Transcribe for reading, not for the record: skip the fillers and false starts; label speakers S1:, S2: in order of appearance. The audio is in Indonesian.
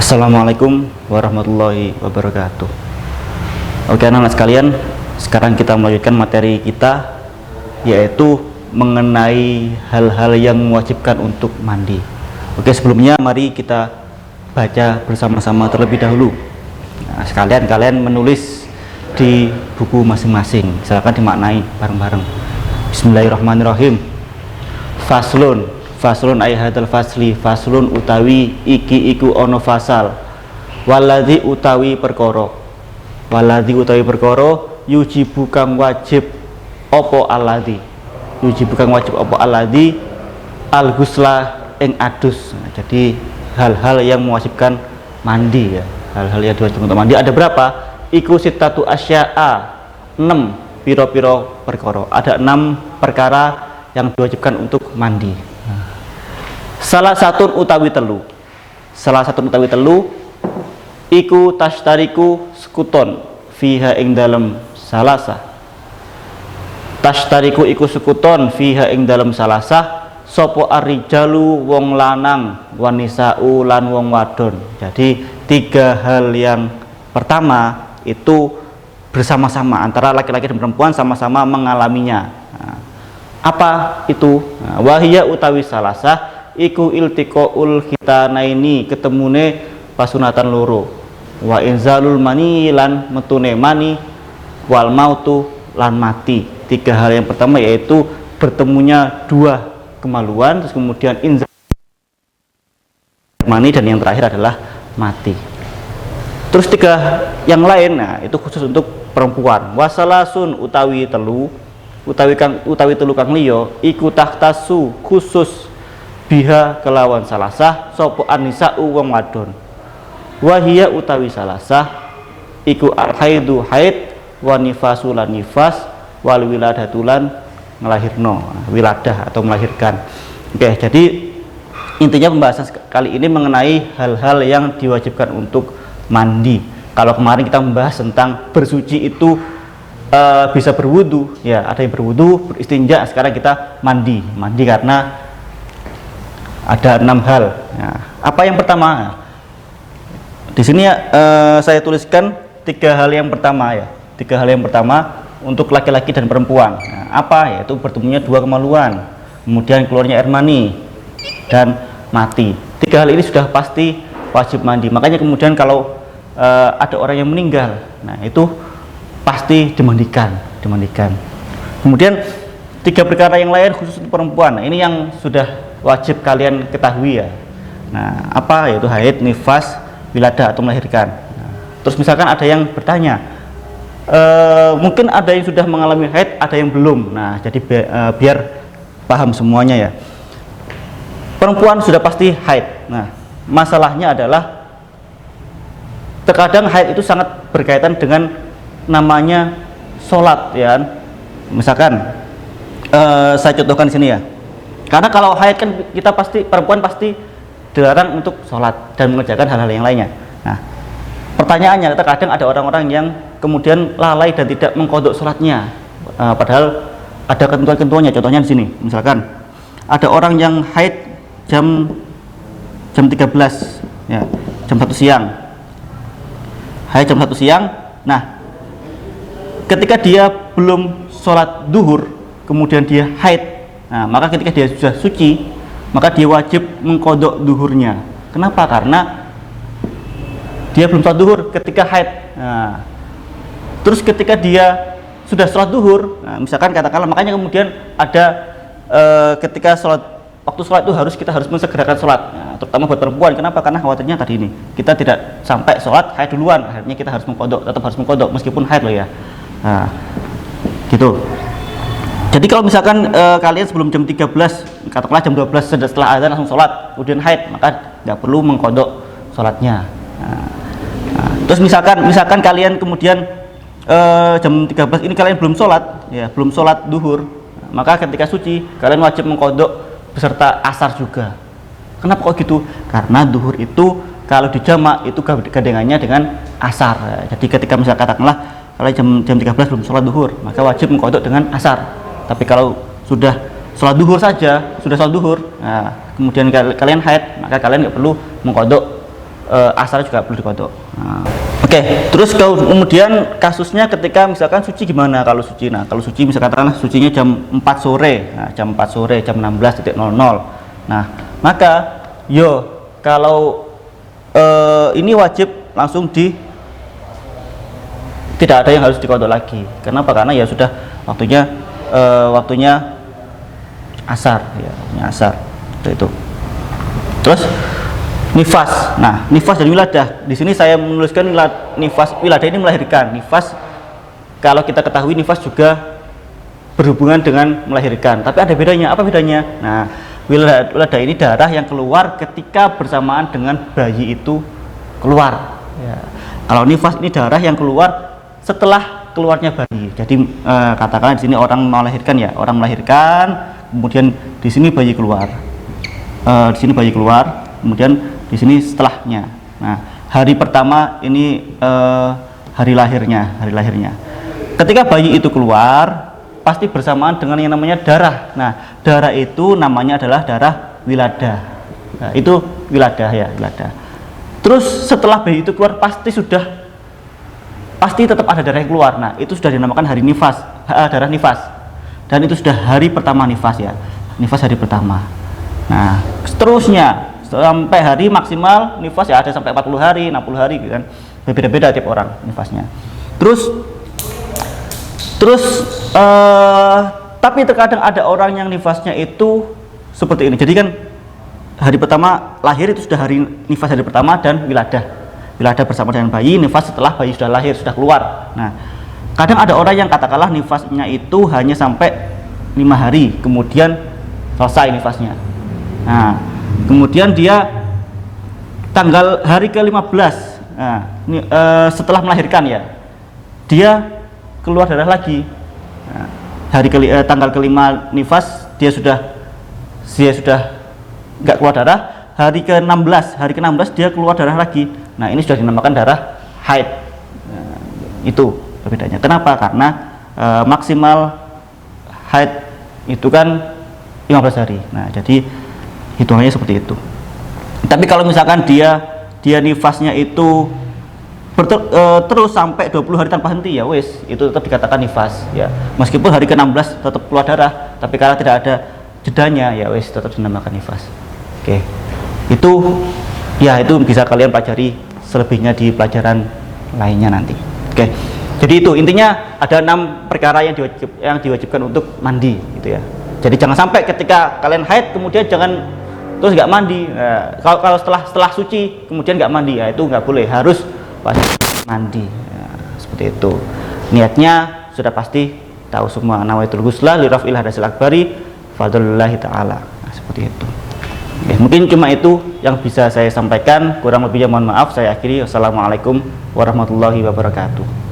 S1: Assalamualaikum warahmatullahi wabarakatuh. Oke anak-anak sekalian, sekarang kita melanjutkan materi kita, yaitu mengenai hal-hal yang mewajibkan untuk mandi. Oke, sebelumnya mari kita baca bersama-sama terlebih dahulu. Nah, sekalian kalian menulis di buku masing-masing, silakan dimaknai bareng-bareng. Bismillahirrahmanirrahim. Faslun ay hadal fasli, faslun utawi iki iku ono fasal, waladhi utawi perkara yujibu kang wajib opo alladhi, al ghusla ing adus. Nah, jadi hal-hal yang mewajibkan mandi ya, hal-hal yang diwajibkan untuk mandi ada berapa? Iku sitatu asya'a, 6 piro-piro perkara, ada 6 perkara yang diwajibkan untuk mandi. Salah satu utawi telu iku tashtariku skuton fiha ing dalem salasa. Tashtariku iku skuton fiha ing dalem salasa sopo arrijalu wong lanang, wanisa'u lan wong wadon. Jadi 3 hal yang pertama itu bersama-sama antara laki-laki dan perempuan, sama-sama mengalaminya. Nah, apa itu? Nah, wahia utawi salasa iku iltiqaul khitanaini, ketemune pasunatan loro, wa inzalul mani lan metune mani, wal mautu lan mati. 3 hal yang pertama yaitu bertemunya 2 kemaluan, terus kemudian inzal mani, dan yang terakhir adalah mati. Terus 3 yang lain, nah itu khusus untuk perempuan. Wasalasun utawi telu kang liya iku tahtasu khusus biha kelawan salasah sopo anisa'u wong wadon. Wahia utawi salasah iku al-haidu haid, wa nifasu lan nifas, wal wiladatulan ngelahirno, wiladah atau melahirkan. Oke, jadi intinya pembahasan kali ini mengenai hal-hal yang diwajibkan untuk mandi. Kalau kemarin kita membahas tentang bersuci itu bisa berwudu ya, ada yang berwudu, beristinja. Sekarang kita mandi karena ada 6 hal. Nah, apa yang pertama? Di sini saya tuliskan 3 hal yang pertama ya. 3 hal yang pertama untuk laki-laki dan perempuan. Nah, apa? Yaitu bertemunya 2 kemaluan, kemudian keluarnya air mani, dan mati. 3 hal ini sudah pasti wajib mandi. Makanya kemudian kalau ada orang yang meninggal, nah itu pasti dimandikan. Kemudian 3 perkara yang lain khusus untuk perempuan. Nah, ini yang sudah wajib kalian ketahui ya. Nah, apa? Yaitu haid, nifas, wiladah atau melahirkan. Nah, terus misalkan ada yang bertanya, mungkin ada yang sudah mengalami haid, ada yang belum. Nah, jadi biar paham semuanya ya. Perempuan sudah pasti haid. Nah, masalahnya adalah terkadang haid itu sangat berkaitan dengan namanya sholat ya. Misalkan saya contohkan di sini ya. Karena kalau haid kan kita pasti, perempuan pasti dilarang untuk sholat dan mengerjakan hal-hal yang lainnya. Nah, pertanyaannya, terkadang ada orang-orang yang kemudian lalai dan tidak mengqadha sholatnya, padahal ada ketentuan-ketentuannya. Contohnya di sini, misalkan ada orang yang haid jam 13 ya, jam 1 siang, haid jam 1 siang. Nah, ketika dia belum sholat duhur, kemudian dia haid, nah, maka ketika dia sudah suci, maka dia wajib mengqadha duhurnya. Kenapa? Karena dia belum sholat duhur ketika haid. Nah, terus ketika dia sudah sholat duhur, nah, misalkan katakanlah, makanya kemudian ada ketika waktu sholat itu kita harus mensegerakan sholat, nah, terutama buat perempuan. Kenapa? Karena khawatirnya tadi ini kita tidak sampai sholat haid duluan, akhirnya kita harus tetap harus mengqadha meskipun haid loh ya. Nah, gitu. Jadi kalau misalkan kalian sebelum jam 13, katakanlah jam 12 setelah azan langsung sholat, kemudian haid, maka nggak perlu mengqadha sholatnya. Nah, terus misalkan kalian kemudian jam 13 ini kalian belum sholat, ya belum sholat duhur, maka ketika suci kalian wajib mengqadha beserta asar juga. Kenapa kok gitu? Karena duhur itu kalau dijamak itu gandengannya dengan asar. Jadi ketika misalkan katakanlah kalian jam 13 belum sholat duhur, maka wajib mengqadha dengan asar. Tapi kalau sudah sholat duhur saja, sudah sholat duhur, nah, kemudian kalian haid, maka kalian nggak perlu mengqadha asar juga perlu dikodok. Nah, oke, terus kemudian kasusnya ketika misalkan suci gimana kalau suci? Nah, kalau suci misalkan katakanlah sucinya jam 4 sore, nah, jam 4 sore, jam 16.00. Nah, maka kalau ini wajib langsung tidak ada yang harus dikodok lagi. Kenapa? Karena ya sudah waktunya asar, ya, asar itu. Terus nifas. Nah, nifas dan wiladah. Di sini saya menuliskan nifas, wiladah ini melahirkan. Nifas, kalau kita ketahui nifas juga berhubungan dengan melahirkan. Tapi ada bedanya. Apa bedanya? Nah, wiladah ini darah yang keluar ketika bersamaan dengan bayi itu keluar. Ya. Kalau nifas ini darah yang keluar setelah keluarnya bayi. Jadi katakanlah di sini orang melahirkan ya, orang melahirkan, kemudian di sini bayi keluar. Di sini bayi keluar, kemudian di sini setelahnya. Nah, hari pertama ini hari lahirnya. Ketika bayi itu keluar, pasti bersamaan dengan yang namanya darah. Nah, darah itu namanya adalah darah wiladah. Nah, itu wiladah ya, wiladah. Terus setelah bayi itu keluar pasti tetap ada darah yang keluar. Nah, itu sudah dinamakan hari nifas, darah nifas. Dan itu sudah hari pertama nifas ya. Nifas hari pertama. Nah, seterusnya sampai hari maksimal nifas ya ada sampai 40 hari, 60 hari gitu kan. Berbeda-beda tiap orang nifasnya. Terus tapi terkadang ada orang yang nifasnya itu seperti ini. Jadi kan hari pertama lahir itu sudah hari nifas hari pertama dan wiladah. Wiladah bersama dengan bayi, nifas setelah bayi sudah lahir, sudah keluar. Nah, kadang ada orang yang katakanlah nifasnya itu hanya sampai 5 hari, kemudian selesai nifasnya. Nah, kemudian dia tanggal hari ke-15, nah, setelah melahirkan ya, dia keluar darah lagi. Nah, tanggal ke-5 nifas dia sudah nggak keluar darah. Hari ke-16 dia keluar darah lagi. Nah, ini sudah dinamakan darah haid. Nah, itu perbedaannya. Kenapa? Karena maksimal haid itu kan 15 hari. Nah, jadi hitungannya seperti itu. Tapi kalau misalkan dia nifasnya itu terus sampai 20 hari tanpa henti, ya wis, itu tetap dikatakan nifas ya. Meskipun hari ke-16 tetap keluar darah, tapi karena tidak ada jedanya, ya wis, tetap dinamakan nifas. Oke. Itu bisa kalian pelajari selebihnya di pelajaran lainnya nanti. Oke. Jadi itu intinya ada 6 perkara yang diwajibkan untuk mandi gitu ya. Jadi jangan sampai ketika kalian haid kemudian terus nggak mandi. Nah, kalau setelah suci kemudian nggak mandi, ya itu nggak boleh, harus pasti mandi. Ya, seperti itu. Niatnya sudah pasti tahu semua. Nawaitul ghusla li raf'il hadasil akbari fadlullahi taala. Nah, seperti itu. Oke, mungkin cuma itu yang bisa saya sampaikan. Kurang lebihnya mohon maaf. Saya akhiri. Wassalamualaikum warahmatullahi wabarakatuh.